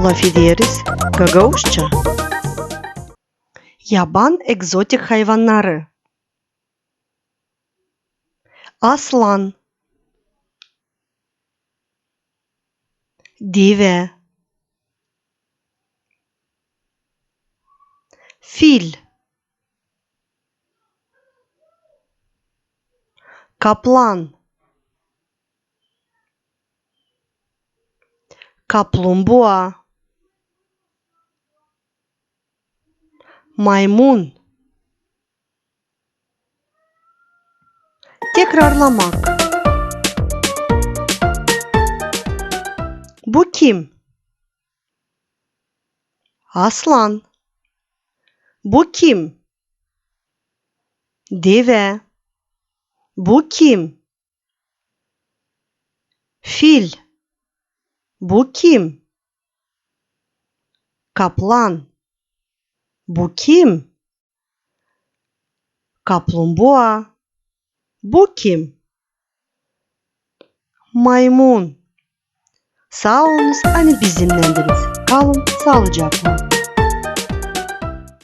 laf ederiz Gagauşça. Yaban egzotik hayvanları. Aslan, deve, fil, kaplan, kaplumbağa, maymun. Tekrarlamak. Bu kim? Aslan. Bu kim? Deve. Bu kim? Fil. Bu kim? Kaplan. Bu kim? Kaplumbağa. Bu kim? Maymun. Sağ olunuz, hani bizimlendiniz. Kalın sağlıcakla.